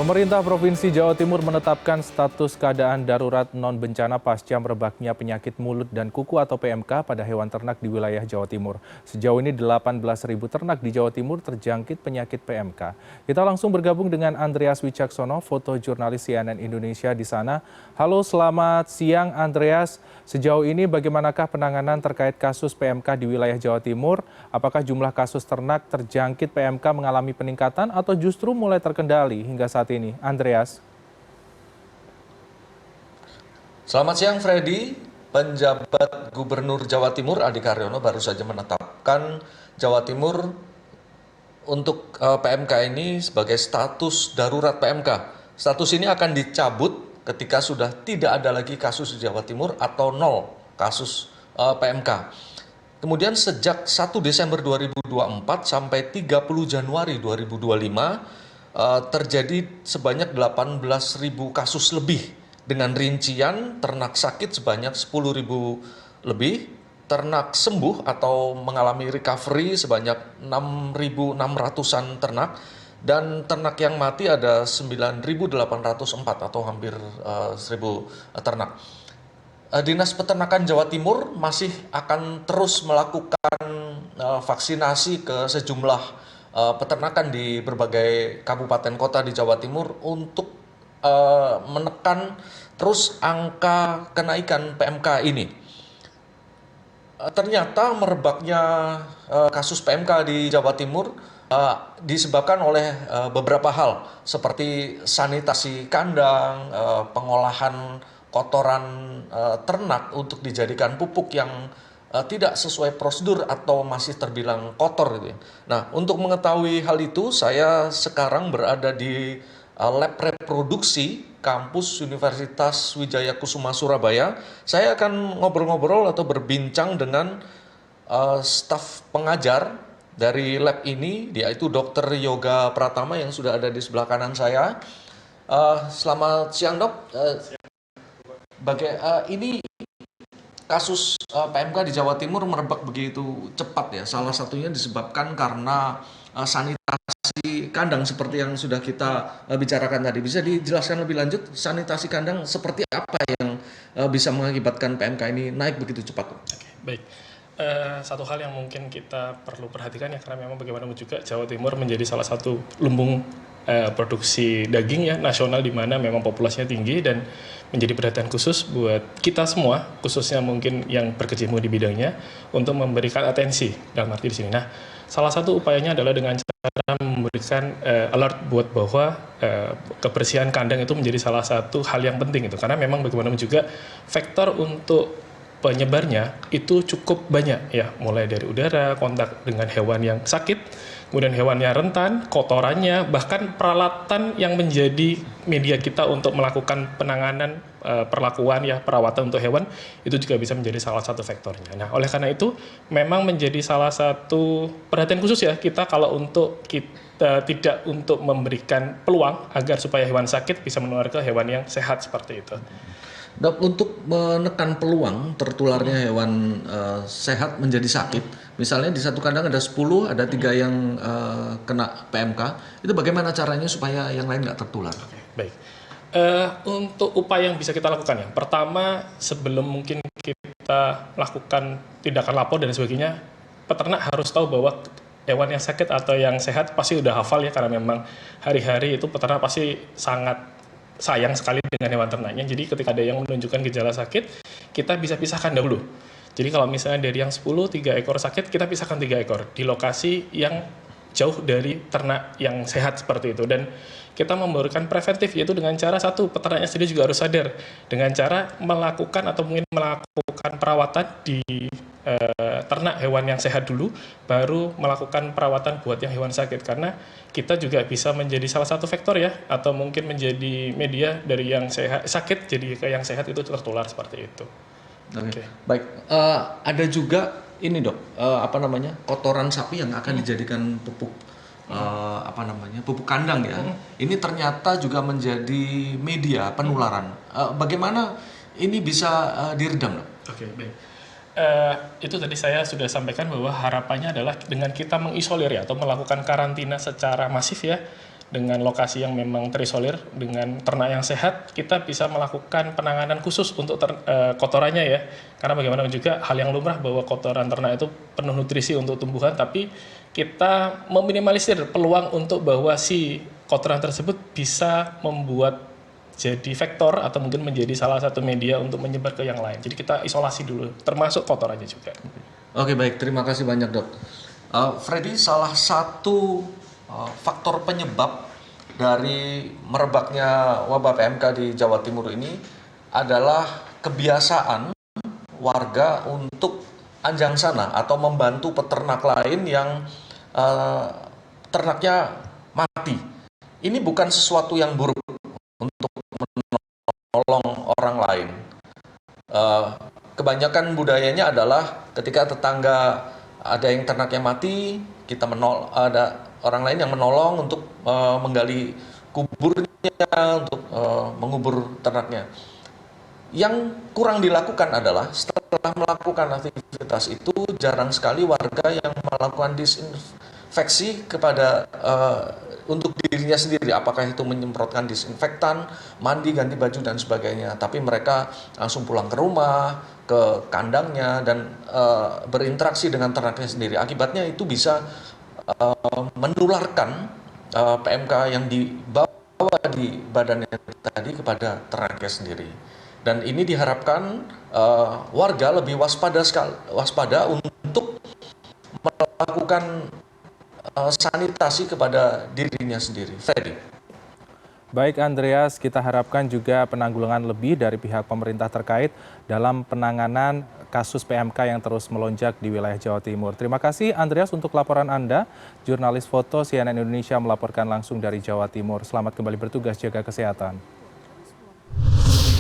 Pemerintah Provinsi Jawa Timur menetapkan status keadaan darurat non-bencana pasca merebaknya penyakit mulut dan kuku atau PMK pada hewan ternak di wilayah Jawa Timur. Sejauh ini 18.000 ternak di Jawa Timur terjangkit penyakit PMK. Kita langsung bergabung dengan Andreas Wicaksono, fotojurnalis CNN Indonesia di sana. Halo, selamat siang Andreas. Sejauh ini bagaimanakah penanganan terkait kasus PMK di wilayah Jawa Timur? Apakah jumlah kasus ternak terjangkit PMK mengalami peningkatan atau justru mulai terkendali hingga saat ini, Andreas? Selamat siang Freddy, penjabat Gubernur Jawa Timur Adi Karyono baru saja menetapkan Jawa Timur untuk PMK ini sebagai status darurat PMK. Status ini akan dicabut ketika sudah tidak ada lagi kasus di Jawa Timur atau nol kasus PMK. Kemudian sejak 1 Desember 2024 sampai 30 Januari 2025, terjadi sebanyak 18.000 kasus lebih dengan rincian ternak sakit sebanyak 10.000 lebih, ternak sembuh atau mengalami recovery sebanyak 6.600-an ternak, dan ternak yang mati ada 9.804 atau hampir 1.000 ternak. Dinas Peternakan Jawa Timur masih akan terus melakukan vaksinasi ke sejumlah peternakan di berbagai kabupaten kota di Jawa Timur untuk menekan terus angka kenaikan PMK ini. Ternyata merebaknya kasus PMK di Jawa Timur disebabkan oleh beberapa hal seperti sanitasi kandang, pengolahan kotoran ternak untuk dijadikan pupuk yang tidak sesuai prosedur atau masih terbilang kotor gitu ya. Nah, untuk mengetahui hal itu saya sekarang berada di lab reproduksi kampus Universitas Wijaya Kusuma Surabaya. Saya akan ngobrol-ngobrol atau berbincang dengan staf pengajar dari lab ini, yaitu Dr. Yoga Pratama yang sudah ada di sebelah kanan saya. Selamat siang, Dok. Ini kasus PMK di Jawa Timur merebak begitu cepat ya. Salah satunya disebabkan karena sanitasi kandang seperti yang sudah kita bicarakan tadi. Bisa dijelaskan lebih lanjut sanitasi kandang seperti apa yang bisa mengakibatkan PMK ini naik begitu cepat? Oke, baik. Satu hal yang mungkin kita perlu perhatikan ya, karena memang bagaimanapun juga Jawa Timur menjadi salah satu lumbung produksi daging ya nasional, di mana memang populasinya tinggi dan menjadi perhatian khusus buat kita semua, khususnya mungkin yang berkecimpung di bidangnya, untuk memberikan atensi dalam arti di sini. Nah, salah satu upayanya adalah dengan cara memberikan alert buat bahwa kebersihan kandang itu menjadi salah satu hal yang penting itu, karena memang bagaimanapun juga faktor untuk penyebarnya itu cukup banyak ya, mulai dari udara, kontak dengan hewan yang sakit, kemudian hewan yang rentan, kotorannya, bahkan peralatan yang menjadi media kita untuk melakukan penanganan, perlakuan ya, perawatan untuk hewan, itu juga bisa menjadi salah satu faktornya. Nah, oleh karena itu memang menjadi salah satu perhatian khusus ya kita, kalau untuk kita tidak untuk memberikan peluang agar supaya hewan sakit bisa menular ke hewan yang sehat seperti itu. Dok, untuk menekan peluang tertularnya hewan sehat menjadi sakit, misalnya di satu kandang ada 10, ada 3 yang kena PMK, itu bagaimana caranya supaya yang lain nggak tertular? Oke, baik. Untuk upaya yang bisa kita lakukan ya, pertama sebelum mungkin kita lakukan tindakan lapor dan sebagainya, peternak harus tahu bahwa hewan yang sakit atau yang sehat pasti udah hafal ya, karena memang hari-hari itu peternak pasti sangat sayang sekali dengan hewan ternaknya. Jadi ketika ada yang menunjukkan gejala sakit, kita bisa pisahkan dahulu. Jadi kalau misalnya dari yang 10, 3 ekor sakit, kita pisahkan 3 ekor di lokasi yang jauh dari ternak yang sehat seperti itu. Dan kita memberikan preventif, yaitu dengan cara satu, peternaknya sendiri juga harus sadar dengan cara melakukan atau mungkin melakukan perawatan di ternak hewan yang sehat dulu, baru melakukan perawatan buat yang hewan sakit, karena kita juga bisa menjadi salah satu faktor ya, atau mungkin menjadi media dari yang sakit jadi ke yang sehat itu tertular seperti itu. Oke. Baik, ada juga ini Dok, kotoran sapi yang akan dijadikan pupuk pupuk kandang ya. Ini ternyata juga menjadi media penularan. Bagaimana ini bisa diredam, Dok? Oke, baik. Itu tadi saya sudah sampaikan bahwa harapannya adalah dengan kita mengisolir ya, atau melakukan karantina secara masif ya dengan lokasi yang memang terisolir, dengan ternak yang sehat, kita bisa melakukan penanganan khusus untuk kotorannya ya. Karena bagaimana juga hal yang lumrah bahwa kotoran ternak itu penuh nutrisi untuk tumbuhan, tapi kita meminimalisir peluang untuk bahwa si kotoran tersebut bisa membuat jadi vektor atau mungkin menjadi salah satu media untuk menyebar ke yang lain. Jadi kita isolasi dulu, termasuk kotorannya juga. Oke, baik, terima kasih banyak dok. Freddy, salah satu faktor penyebab dari merebaknya wabah PMK di Jawa Timur ini adalah kebiasaan warga untuk anjang sana atau membantu peternak lain yang ternaknya mati. Ini bukan sesuatu yang buruk untuk menolong orang lain. Kebanyakan budayanya adalah ketika tetangga ada yang ternaknya mati, ada orang lain yang menolong untuk menggali kuburnya, untuk mengubur ternaknya. Yang kurang dilakukan adalah setelah melakukan aktivitas itu jarang sekali warga yang melakukan disinfeksi kepada untuk dirinya sendiri, apakah itu menyemprotkan disinfektan, mandi, ganti baju dan sebagainya. Tapi mereka langsung pulang ke rumah, ke kandangnya dan berinteraksi dengan ternaknya sendiri. Akibatnya itu bisa menularkan PMK yang dibawa di badannya tadi kepada ternaknya sendiri. Dan ini diharapkan warga lebih waspada untuk melakukan sanitasi kepada dirinya sendiri. Freddy. Baik Andreas, kita harapkan juga penanggulangan lebih dari pihak pemerintah terkait dalam penanganan kasus PMK yang terus melonjak di wilayah Jawa Timur. Terima kasih Andreas untuk laporan Anda. Jurnalis foto CNN Indonesia melaporkan langsung dari Jawa Timur. Selamat kembali bertugas, jaga kesehatan.